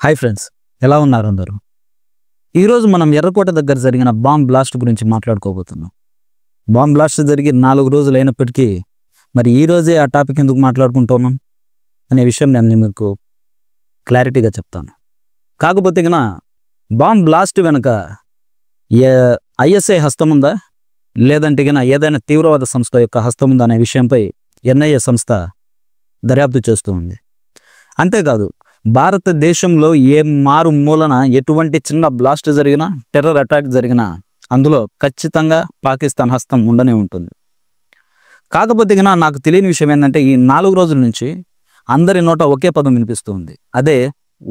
Hi friends, ఎలా ఉన్నారు అందరూ? ఈరోజు మనం ఎర్రకోట దగ్గర జరిగిన బాంబ్ బ్లాస్ట్ గురించి మాట్లాడుకోబోతున్నాం. బాంబ్ బ్లాస్ట్ జరిగి 4 రోజులు అయినప్పటికీ మరి ఈ రోజే ఆ టాపిక్ ఎందుకు మాట్లాడుకుంటున్నాం అనే విషయం నేను మీకు క్లారిటీగా చెప్తాను. కాకపోతే గన బాంబ్ బ్లాస్ట్ వెనుక ఐఎస్ఐ హస్తం ఉందా లేదంటే గన ఏదైనా తీవ్రవాద సంస్థ యొక్క హస్తం ఉందా అనే విషయంపై ఎన్ఐఏ సంస్థ దర్యాప్తు చేస్తూ ఉంది. అంతేకాదు, భారతదేశంలో ఏ మారు మూలన ఎటువంటి చిన్న బ్లాస్ట్ జరిగినా, టెర్రర్ అటాక్ జరిగినా అందులో ఖచ్చితంగా పాకిస్తాన్ హస్తం ఉండనే ఉంటుంది. కాకపోతే నాకు తెలియని విషయం ఏంటంటే, ఈ 4 రోజుల నుంచి అందరి నోట ఒకే పదం వినిపిస్తూ ఉంది. అదే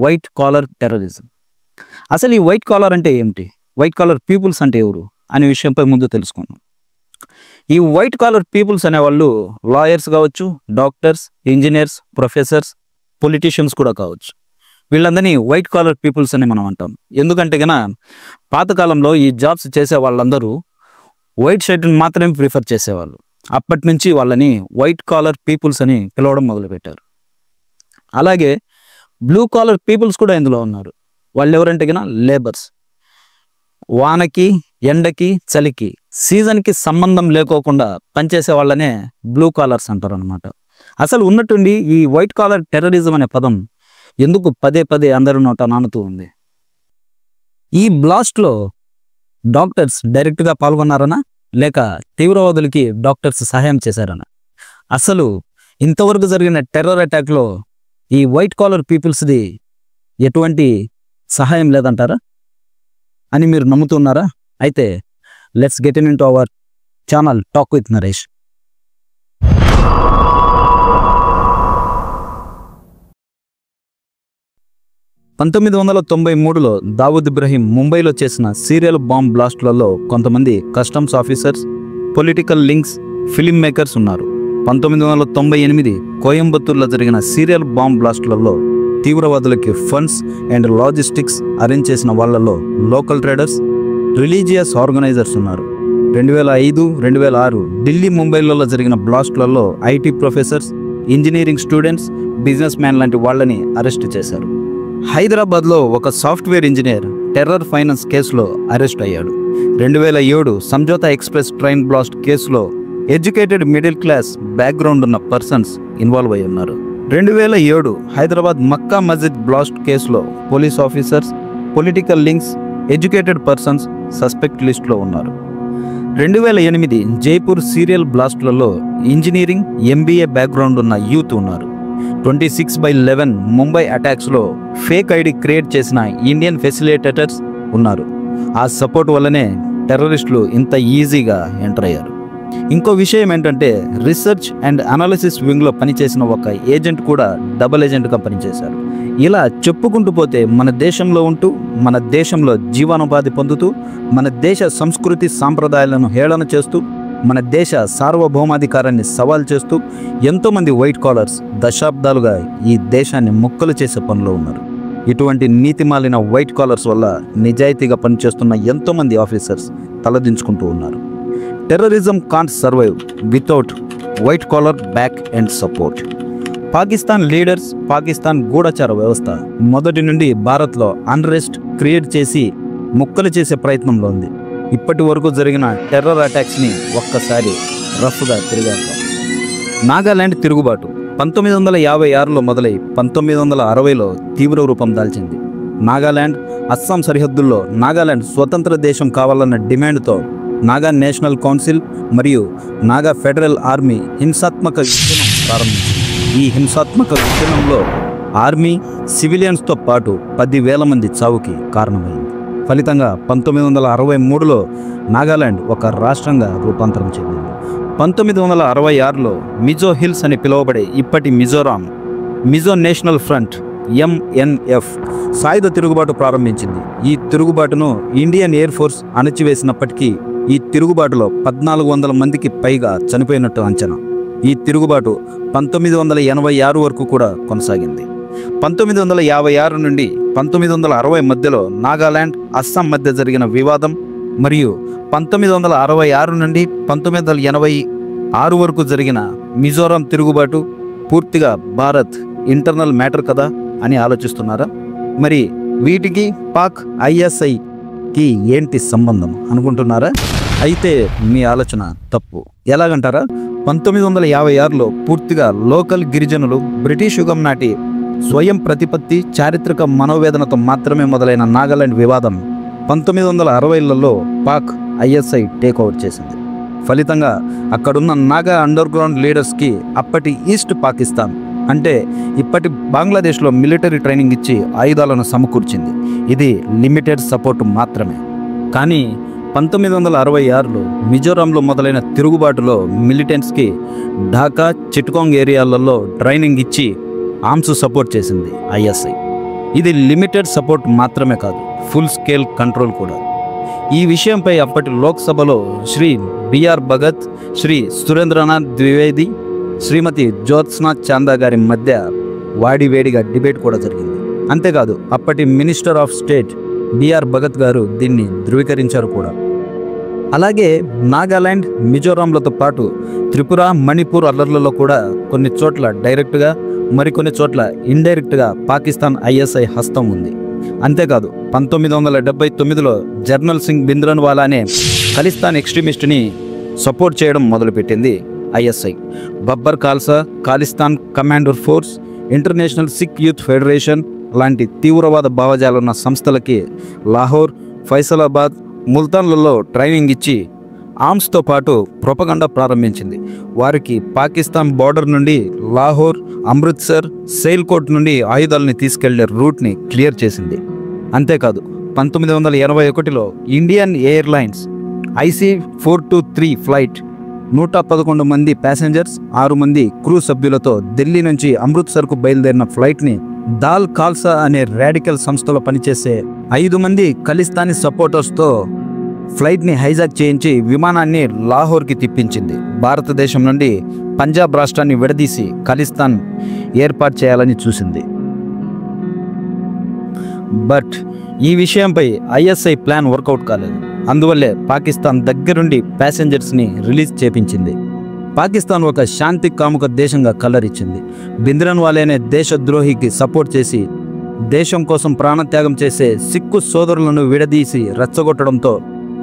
వైట్ కాలర్ టెర్రరిజం. అసలు ఈ వైట్ కాలర్ అంటే ఏమిటి, వైట్ కాలర్ పీపుల్స్ అంటే ఎవరు అనే విషయంపై ముందు తెలుసుకున్నాం. ఈ వైట్ కాలర్ పీపుల్స్ అనేవాళ్ళు లాయర్స్ కావచ్చు, డాక్టర్స్, ఇంజనీర్స్, ప్రొఫెసర్స్, పొలిటీషియన్స్ కూడా కావచ్చు. వీళ్ళందరినీ వైట్ కాలర్ పీపుల్స్ అని మనం అంటాం. ఎందుకంటే గన పాతకాలంలో ఈ జాబ్స్ చేసే వాళ్ళందరూ వైట్ షర్ట్ని మాత్రమే ప్రిఫర్ చేసేవాళ్ళు. అప్పటి నుంచి వాళ్ళని వైట్ కాలర్ పీపుల్స్ అని పిలవడం మొదలుపెట్టారు. అలాగే బ్లూ కాలర్ పీపుల్స్ కూడా ఇందులో ఉన్నారు. వాళ్ళు ఎవరంటే గన లేబర్స్. వానకి, ఎండకి, చలికి, సీజన్కి సంబంధం లేకోకుండా పనిచేసే వాళ్ళనే బ్లూ కాలర్స్ అంటారు అనమాట. అసలు ఉన్నట్టుండి ఈ వైట్ కాలర్ టెర్రరిజం అనే పదం ఎందుకు పదే పదే అందరి నోట నానుతూ ఉంది? ఈ బ్లాస్ట్లో డాక్టర్స్ డైరెక్ట్గా పాల్గొన్నారనా లేక తీవ్రవాదులకి డాక్టర్స్ సహాయం చేశారనా? అసలు ఇంతవరకు జరిగిన టెర్రర్ అటాక్లో ఈ వైట్ కాలర్ పీపుల్స్ది ఎటువంటి సహాయం లేదంటారా అని మీరు నమ్ముతున్నారా? అయితే let's get into our channel talk with Naresh. 1993లో దావూద్ ఇబ్రహీం ముంబైలో చేసిన సీరియల్ బాంబ్ బ్లాస్ట్లలో కొంతమంది customs officers, political links, film makers ఉన్నారు. 1998 కోయంబత్తూర్లో జరిగిన సీరియల్ బాంబ్ బ్లాస్ట్లలో తీవ్రవాదులకి ఫండ్స్ అండ్ లాజిస్టిక్స్ అరేంజ్ చేసిన వాళ్ళలో లోకల్ ట్రేడర్స్, రిలీజియస్ ఆర్గనైజర్స్ ఉన్నారు. 2005, 2006 ఢిల్లీ, ముంబైలలో జరిగిన బ్లాస్ట్లలో IT professors, engineering students, business man లాంటి వాళ్ళని అరెస్ట్ చేశారు. హైదరాబాద్లో ఒక సాఫ్ట్వేర్ ఇంజనీర్ టెర్రర్ ఫైనాన్స్ కేసులో అరెస్ట్ అయ్యాడు. 2007 సంజోతా ఎక్స్ప్రెస్ ట్రైన్ బ్లాస్ట్ కేసులో ఎడ్యుకేటెడ్ మిడిల్ క్లాస్ బ్యాక్గ్రౌండ్ ఉన్న పర్సన్స్ ఇన్వాల్వ్ అయి ఉన్నారు. 2007 హైదరాబాద్ మక్కా మస్జిద్ బ్లాస్ట్ కేసులో police officers, political links, educated persons suspect లిస్టులో ఉన్నారు. 2008 జైపూర్ సీరియల్ బ్లాస్ట్లలో ఇంజనీరింగ్, ఎంబీఏ బ్యాక్గ్రౌండ్ ఉన్న యూత్ ఉన్నారు. 26/11 ముంబై అటాక్స్లో ఫేక్ ఐడి క్రియేట్ చేసిన ఇండియన్ ఫెసిలిటేటర్స్ ఉన్నారు. ఆ సపోర్ట్ వల్లనే టెర్రరిస్టులు ఇంత ఈజీగా ఎంటర్ అయ్యారు. ఇంకో విషయం ఏంటంటే, రీసెర్చ్ అండ్ అనాలిసిస్ వింగ్లో పనిచేసిన ఒక ఏజెంట్ కూడా డబుల్ ఏజెంట్గా పనిచేశారు. ఇలా చెప్పుకుంటూ పోతే మన దేశంలో ఉంటూ, మన దేశంలో జీవనోపాధి పొందుతూ, మన దేశ సంస్కృతి సాంప్రదాయాలను హేళన చేస్తూ, మన దేశ సార్వభౌమాధికారాన్ని సవాల్ చేస్తూ ఎంతోమంది వైట్ కాలర్స్ దశాబ్దాలుగా ఈ దేశాన్ని ముక్కలు చేసే పనిలో ఉన్నారు. ఇటువంటి నీతిమాలిన వైట్ కాలర్స్ వల్ల నిజాయితీగా పనిచేస్తున్న ఎంతోమంది ఆఫీసర్స్ తలదించుకుంటూ ఉన్నారు. Terrorism can't survive without white collar back and support. Pakistan leaders, Pakistan గూఢచార వ్యవస్థ మొదటి నుండి భారత్లో అన్రెస్ట్ క్రియేట్ చేసి ముక్కలు చేసే ప్రయత్నంలో ఉంది. ఇప్పటి వరకు జరిగిన టెర్రర్ అటాక్స్ని ఒక్కసారి రఫ్గా తిరిగారు. నాగాలాండ్ తిరుగుబాటు 1956లో మొదలై 1960లో తీవ్ర రూపం దాల్చింది. నాగాలాండ్, అస్సాం సరిహద్దుల్లో నాగాలాండ్ స్వతంత్ర దేశం కావాలన్న డిమాండ్తో నాగా నేషనల్ కౌన్సిల్ మరియు నాగా ఫెడరల్ ఆర్మీ హింసాత్మక ఉద్యమం ప్రారంభించింది. ఈ హింసాత్మక ఉద్యమంలో ఆర్మీ, సివిలియన్స్తో పాటు 10,000 మంది చావుకి కారణమైంది. ఫలితంగా 1963లో నాగాలాండ్ ఒక రాష్ట్రంగా రూపాంతరం చెందింది. 1966లో మిజో హిల్స్ అని పిలువబడే ఇప్పటి Mizoram, Mizo national front MNF సాయుధ తిరుగుబాటు ప్రారంభించింది. ఈ తిరుగుబాటును ఇండియన్ ఎయిర్ ఫోర్స్ అణచివేసినప్పటికీ ఈ తిరుగుబాటులో 1,400 మందికి పైగా చనిపోయినట్టు అంచనా. ఈ తిరుగుబాటు 1986 వరకు కూడా కొనసాగింది. 1956 నుండి 1960 మధ్యలో నాగాలాండ్, అస్సాం మధ్య జరిగిన వివాదం మరియు 1966 నుండి 1986 వరకు జరిగిన మిజోరాం తిరుగుబాటు పూర్తిగా భారత్ ఇంటర్నల్ మ్యాటర్ కదా అని ఆలోచిస్తున్నారా? మరి వీటికి పాక్ ఐఎస్ఐకి ఏంటి సంబంధం అనుకుంటున్నారా? అయితే మీ ఆలోచన తప్పు. ఎలాగంటారా? 1956లో పూర్తిగా లోకల్ గిరిజనులు బ్రిటిష్ యుగం నాటి స్వయం ప్రతిపత్తి చారిత్రక మనోవేదనతో మాత్రమే మొదలైన నాగాలాండ్ వివాదం 1960లలో పాక్ ఐఎస్ఐ టేక్ ఓవర్ చేసింది. ఫలితంగా అక్కడున్న నాగా అండర్ గ్రౌండ్ లీడర్స్కి అప్పటి ఈస్ట్ పాకిస్తాన్ అంటే ఇప్పటి బంగ్లాదేశ్లో మిలిటరీ ట్రైనింగ్ ఇచ్చి ఆయుధాలను సమకూర్చింది. ఇది లిమిటెడ్ సపోర్ట్ మాత్రమే. కానీ 1966లో మిజోరాంలో మొదలైన తిరుగుబాటులో మిలిటెంట్స్కి ఢాకా, చిట్గాంగ్ ఏరియాలలో ట్రైనింగ్ ఇచ్చి ఆర్మ్స్ సపోర్ట్ చేసింది ఐఎస్ఐ. ఇది లిమిటెడ్ సపోర్ట్ మాత్రమే కాదు, ఫుల్ స్కేల్ కంట్రోల్ కూడా. ఈ విషయంపై అప్పటి లోక్సభలో శ్రీ బిఆర్ భగత్, శ్రీ సురేంద్రనాథ్ ద్వివేది, శ్రీమతి జ్యోత్స్నా చాందా గారి మధ్య వాడివేడిగా డిబేట్ కూడా జరిగింది. అంతేకాదు అప్పటి minister of state BR Bhagat గారు దీన్ని ధృవీకరించారు కూడా. అలాగే నాగాలాండ్, మిజోరాంలతో పాటు త్రిపుర, మణిపూర్ అల్లర్లలో కూడా కొన్ని చోట్ల డైరెక్ట్గా, మరికొన్ని చోట్ల ఇండైరెక్ట్గా పాకిస్తాన్ ఐఎస్ఐ హస్తం ఉంది. అంతేకాదు 1979లో జర్నల్ సింగ్ భింద్రన్వాలా అనే ఖలిస్తాన్ ఎక్స్ట్రీమిస్ట్ని సపోర్ట్ చేయడం మొదలుపెట్టింది ISI. Babbar Khalsa, Khalistan commander force, international Sikh youth federation లాంటి తీవ్రవాద భావజాలున్న సంస్థలకి లాహోర్, ఫైసలాబాద్, ముల్తాన్లలో ట్రైనింగ్ ఇచ్చి ఆర్మ్స్తో పాటు ప్రొపగండా ప్రారంభించింది. వారికి పాకిస్తాన్ బార్డర్ నుండి లాహోర్, అమృత్సర్, సెయిల్కోట్ నుండి ఆయుధాలని తీసుకెళ్లే రూట్ని క్లియర్ చేసింది. అంతేకాదు 1981లో ఇండియన్ ఎయిర్లైన్స్ IC-423 ఫ్లైట్ 111 మంది ప్యాసింజర్స్, 6 మంది క్రూ సభ్యులతో ఢిల్లీ నుంచి అమృత్సర్కు బయలుదేరిన ఫ్లైట్ని దాల్ ఖాల్సా అనే రాడికల్ సంస్థలో పనిచేసే 5 మంది ఖలిస్తానీ సపోర్టర్స్తో ఫ్లైట్ని హైజాక్ చేయించి విమానాన్ని లాహోర్కి తిప్పించింది. భారతదేశం నుండి పంజాబ్ రాష్ట్రాన్ని విడదీసి ఖలిస్తాన్ ఏర్పాటు చేయాలని చూసింది. బట్ ఈ విషయంపై ఐఎస్ఐ ప్లాన్ వర్కౌట్ కాలేదు. అందువల్లే పాకిస్తాన్ దగ్గరుండి ప్యాసింజర్స్ని రిలీజ్ చేపించింది. పాకిస్తాన్ ఒక శాంతి కాముక దేశంగా కలరిచ్చింది. భింద్రన్వాలా అనే దేశద్రోహికి సపోర్ట్ చేసి దేశం కోసం ప్రాణత్యాగం చేసే సిక్కు సోదరులను విడదీసి రెచ్చగొట్టడంతో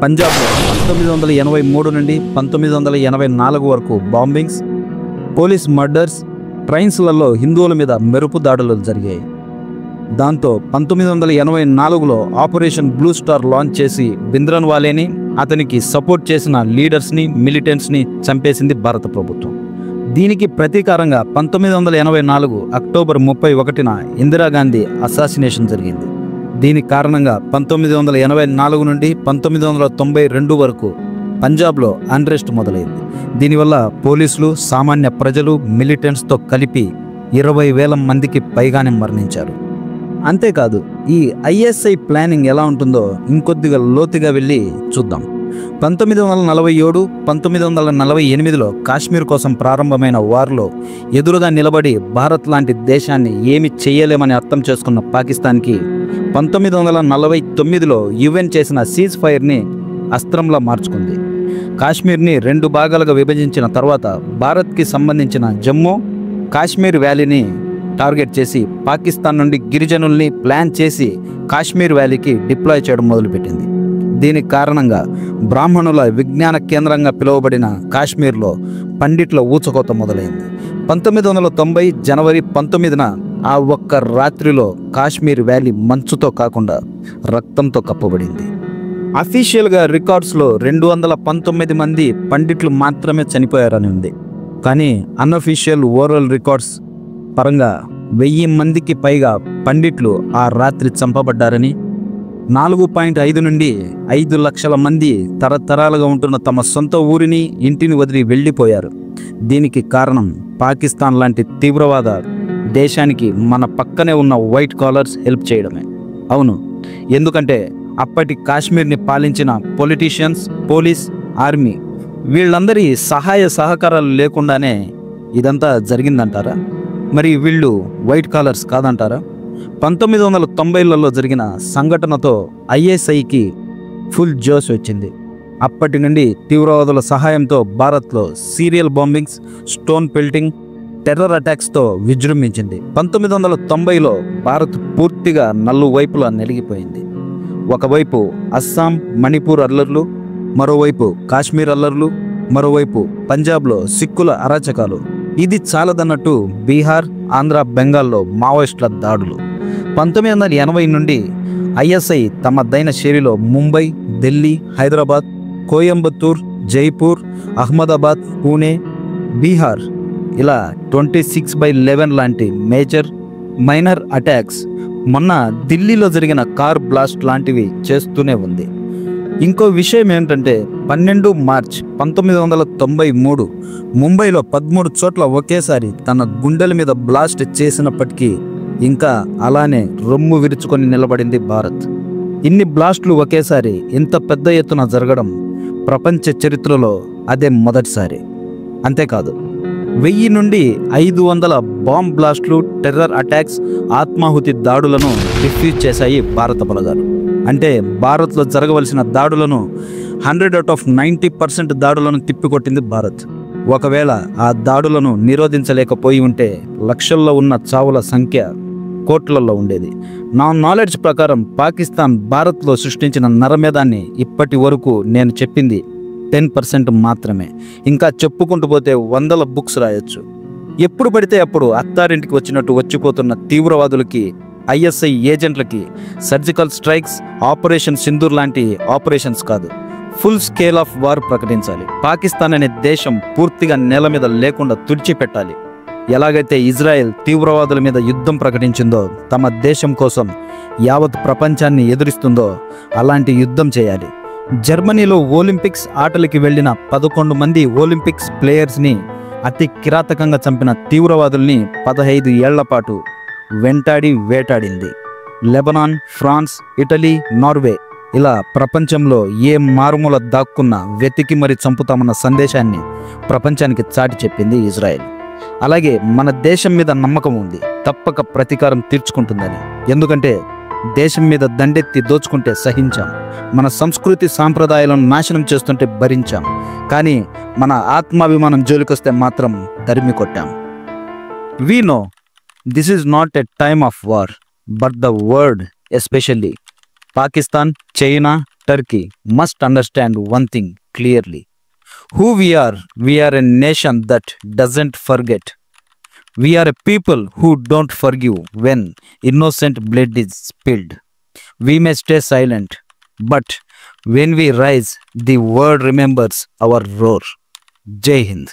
పంజాబ్లో 1983 నుండి 1984 వరకు బాంబింగ్స్, పోలీస్ మర్డర్స్, ట్రైన్స్లలో హిందువుల మీద మెరుపు దాడులు జరిగాయి. దాంతో 1984లో ఆపరేషన్ బ్లూ స్టార్ లాంచ్ చేసి భింద్రన్వాలాని, అతనికి సపోర్ట్ చేసిన లీడర్స్ని, మిలిటెంట్స్ని చంపేసింది భారత ప్రభుత్వం. దీనికి ప్రతీకారంగా 1984 అక్టోబర్ 31న ఇందిరాగాంధీ అసాసినేషన్ జరిగింది. దీని కారణంగా 1984 నుండి 1992 వరకు పంజాబ్లో అన్రెస్ట్ మొదలైంది. దీనివల్ల పోలీసులు, సామాన్య ప్రజలు, మిలిటెంట్స్తో కలిపి 20,000 మందికి పైగానే మరణించారు. అంతేకాదు ఈ ఐఎస్ఐ ప్లానింగ్ ఎలా ఉంటుందో ఇంకొద్దిగా లోతుగా వెళ్ళి చూద్దాం. 1947, 1948లో కాశ్మీర్ కోసం ప్రారంభమైన వార్లో ఎదురుగా నిలబడి భారత్ లాంటి దేశాన్ని ఏమి చేయలేమని అర్థం చేసుకున్న పాకిస్తాన్కి 1949లో యుఎన్ చేసిన సీజ్ ఫైర్ని అస్త్రంలా మార్చుకుంది. కాశ్మీర్ని 2 భాగాలుగా విభజించిన తర్వాత భారత్కి సంబంధించిన జమ్మూ కాశ్మీర్ వ్యాలీని టార్గెట్ చేసి పాకిస్తాన్ నుండి గిరిజనుల్ని ప్లాన్ చేసి కాశ్మీర్ వ్యాలీకి డిప్లాయ్ చేయడం మొదలుపెట్టింది. దీనికి కారణంగా బ్రాహ్మణుల విజ్ఞాన కేంద్రంగా పిలువబడిన కాశ్మీర్లో పండిట్ల ఊచకోత మొదలైంది. 1990 జనవరి 19న ఆ ఒక్క రాత్రిలో కాశ్మీర్ వ్యాలీ మంచుతో కాకుండా రక్తంతో కప్పబడింది. అఫీషియల్గా రికార్డ్స్లో 219 మంది పండిట్లు మాత్రమే చనిపోయారని ఉంది. కానీ అన్అఫీషియల్ ఓరల్ రికార్డ్స్ పరంగా 1000 మందికి పైగా పండిట్లు ఆ రాత్రి చంపబడ్డారని, 4.5 నుండి 5 లక్షల మంది తరతరాలుగా ఉంటున్న తమ సొంత ఊరిని, ఇంటిని వదిలి వెళ్ళిపోయారు. దీనికి కారణం పాకిస్తాన్ లాంటి తీవ్రవాద దేశానికి మన పక్కనే ఉన్న వైట్ కాలర్స్ హెల్ప్ చేయడమే. అవును, ఎందుకంటే అప్పటి కాశ్మీర్ని పాలించిన పొలిటీషియన్స్, పోలీస్, ఆర్మీ వీళ్ళందరి సహాయ సహకారాలు లేకుండానే ఇదంతా జరిగిందంటారా? మరి వీళ్ళు వైట్ కాలర్స్ కాదంటారా? 1990లలో జరిగిన సంఘటనతో ఐఎస్ఐకి ఫుల్ జోష్ వచ్చింది. అప్పటి నుండి తీవ్రవాదుల సహాయంతో భారత్లో serial bombings, stone pelting, terror అటాక్స్తో విజృంభించింది. 1990లో భారత్ పూర్తిగా నలువైపులా నలిగిపోయింది. ఒకవైపు అస్సాం, మణిపూర్ అల్లర్లు, మరోవైపు కాశ్మీర్ అల్లర్లు, మరోవైపు పంజాబ్లో సిక్కుల అరాచకాలు. ఇది చాలదన్నట్టు బీహార్, ఆంధ్ర, బెంగాల్లో మావోయిస్టుల దాడులు. 1980 నుండి ఐఎస్ఐ తమ దైన శైలిలో ముంబై, ఢిల్లీ, హైదరాబాద్, కోయంబత్తూర్, జైపూర్, అహ్మదాబాద్, పూణే, బీహార్ ఇలా 26/11 లాంటి మేజర్, మైనర్ అటాక్స్, మొన్న ఢిల్లీలో జరిగిన కార్ బ్లాస్ట్ లాంటివి చేస్తూనే ఉంది. ఇంకో విషయం ఏంటంటే 12 మార్చ్ 1993 ముంబైలో 13 చోట్ల ఒకేసారి తన గుండెల మీద బ్లాస్ట్ చేసినప్పటికీ ఇంకా అలానే రొమ్ము విరుచుకొని నిలబడింది భారత్. ఇన్ని బ్లాస్టులు ఒకేసారి ఇంత పెద్ద ఎత్తున జరగడం ప్రపంచ చరిత్రలో అదే మొదటిసారి. అంతేకాదు 1000 నుండి 500 బాంబ్ బ్లాస్టులు, టెర్రర్ అటాక్స్, ఆత్మాహుతి దాడులను రిఫ్యూజ్ చేశాయి భారత బలగాలు. అంటే భారత్లో జరగవలసిన దాడులను 100/90% దాడులను తిప్పికొట్టింది భారత్. ఒకవేళ ఆ దాడులను నిరోధించలేకపోయి ఉంటే లక్షల్లో ఉన్న చావుల సంఖ్య కోట్లలో ఉండేది. నా నాలెడ్జ్ ప్రకారం పాకిస్తాన్ భారత్లో సృష్టించిన నరమేధాన్ని ఇప్పటి వరకు నేను చెప్పింది 10% మాత్రమే. ఇంకా చెప్పుకుంటూ పోతే 100 బుక్స్ రాయొచ్చు. ఎప్పుడు పడితే అప్పుడు అత్తారింటికి వచ్చినట్టు వచ్చిపోతున్న తీవ్రవాదులకి, ఐఎస్ఐ ఏజెంట్లకి సర్జికల్ స్ట్రైక్స్, ఆపరేషన్ సింధూర్ లాంటి ఆపరేషన్స్ కాదు, ఫుల్ స్కేల్ ఆఫ్ వార్ ప్రకటించాలి. పాకిస్తాన్ అనే దేశం పూర్తిగా నేల మీద లేకుండా తుడిచిపెట్టాలి. ఎలాగైతే ఇజ్రాయెల్ తీవ్రవాదుల మీద యుద్ధం ప్రకటించిందో, తమ దేశం కోసం యావత్ ప్రపంచాన్ని ఎదురిస్తుందో అలాంటి యుద్ధం చేయాలి. జర్మనీలో ఒలింపిక్స్ ఆటలకి వెళ్ళిన 11 మంది ఒలింపిక్స్ ప్లేయర్స్ని అతి కిరాతకంగా చంపిన తీవ్రవాదుల్ని 15 ఏళ్ల పాటు వెంటాడి వేటాడింది. లెబనాన్, ఫ్రాన్స్, ఇటలీ, నార్వే ఇలా ప్రపంచంలో ఏ మారుమూల దాక్కున్నా వెతికి మరి చంపుతామన్న సందేశాన్ని ప్రపంచానికి చాటి చెప్పింది ఇజ్రాయెల్. అలాగే మన దేశం మీద నమ్మకం ఉంది, తప్పక ప్రతీకారం తీర్చుకుంటుందని. ఎందుకంటే దేశం మీద దండెత్తి దోచుకుంటే సహించాం, మన సంస్కృతి సాంప్రదాయాలను నాశనం చేస్తుంటే భరించాం, కానీ మన ఆత్మాభిమానం జోలికొస్తే మాత్రం తరిమి కొట్టాం. We know this is not a time of war, but the world, especially Pakistan, China, Turkey, must understand one thing clearly. Who we are a nation that doesn't forget. We are a people who don't forgive when innocent blood is spilled. We may stay silent, but when we rise, the world remembers our roar. Jai Hind.